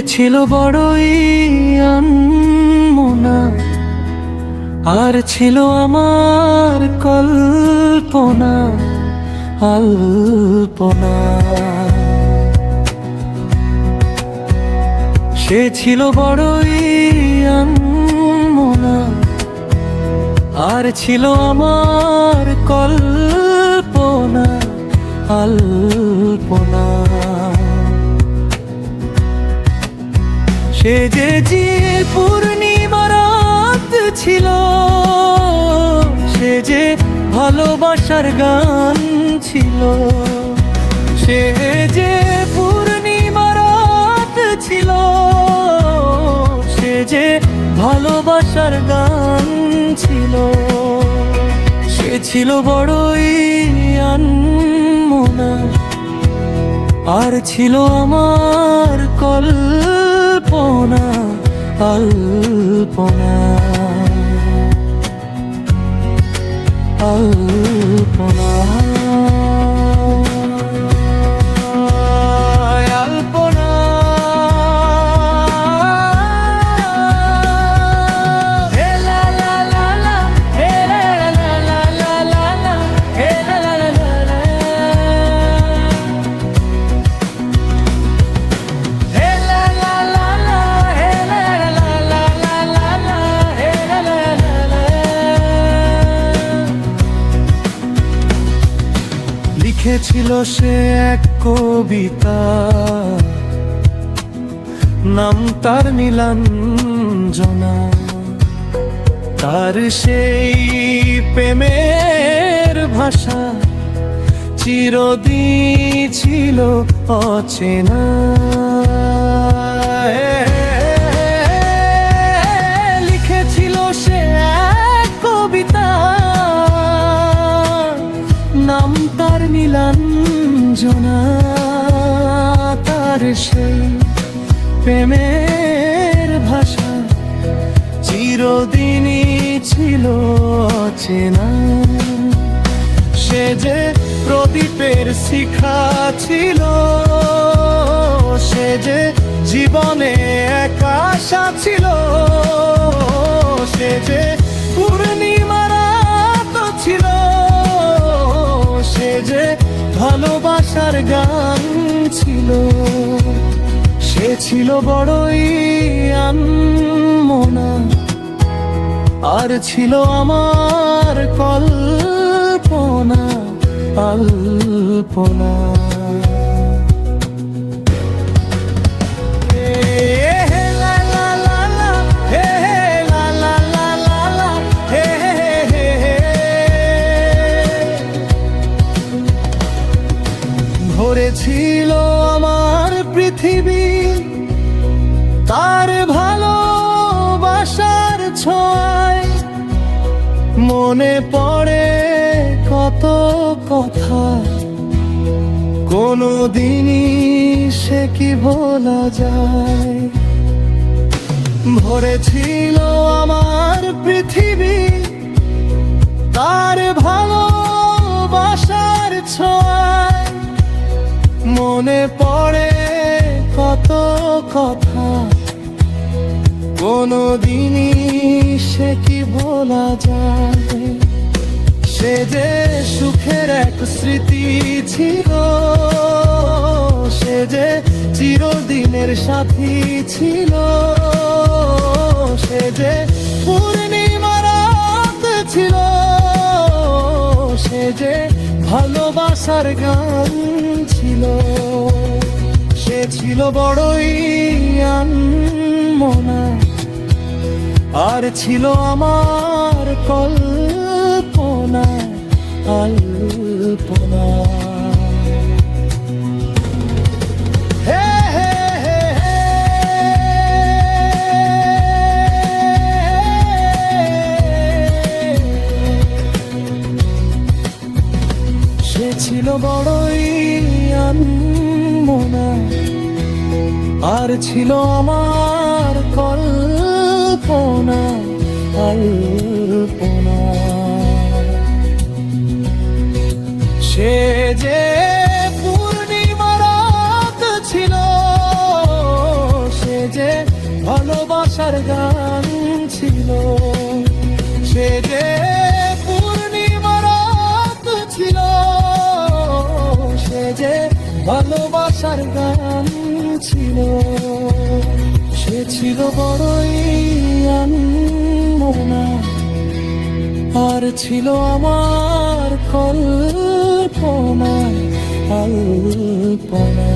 ছিল বড়ই আনমনা, আর ছিল আমার কল্পনা আলপনা। সে ছিল বড়ই আনমনা, আর ছিল আমার কল্পনা আলপনা। সে যে পূর্ণিমা রাত ছিল, সে যে ভালোবাসার গান ছিল। সে যে পূর্ণিমা রাত ছিল, সে যে ভালোবাসার গান ছিল। সে ছিল বড়ই আনমনা, আর ছিল আমার কল্পনা আলপনা আলপনা আলপনা। হে লা লা লা লা, হে লা লা লা লা লা লা, হে লা লা লা লা। হে লা লা লা লা, হে লা লা লা লা লা লা, হে লা লা লা লা। লিখেছিল সে এক কবিতা, নাম তার নীলাঞ্জনা। তার সেই প্রেমের ভাষা চিরদিন ছিল অচেনা। লিখেছিল সে এক কবিতা, নাম তার নীলাঞ্জনা। তার সেই প্রেমের ভাষা চিরদিনই ছিল অচেনা। সে যে প্রদীপের শিখা ছিল, সে যে জীবনে এক আশা ছিল। সে যে পূর্ণিমা রাত ছিল, সে যে ভালোবাসার গান ছিল। সে ছিল বড়ই আনমনা, আর ছিল আমার কল্পনা আলপনা। ভরেছিল আমার পৃথিবী তার ভালোবাসার ছোঁয়ায়। মনে পড়ে কত কথা, কোনো দিনই সে কি ভোলা যায়। ভরেছিল আমার পৃথিবী তার ভালোবাসার ছোঁয়ায়। মনে পড়ে কত কথা, কোনো দিনই সে কি ভোলা যায়। সে যে সুখের এক স্মৃতি ছিল, সে যে চিরদিনের সাথী ছিল। সে যে পূর্ণিমা রাত ছিল, সে যে ভালোবাসার গান ছিল। সে ছিল বড়ই আনমনা, আর ছিল আমার কল্পনা আলপনা। হে হে হে হে। সে ছিল বড়ই আনমনা, আর ছিল আমার কল্পনা আলপনা। সে যে পূর্ণিমা রাত ছিল, সে ভালোবাসার গান ছিল। সে যে পূর্ণিমা রাত ছিল, সে যে ভালোবাসার গান ছিল। সে ছিল বড়ই আনমনা, আর ছিল আমার কল্পনায় আল্পনা।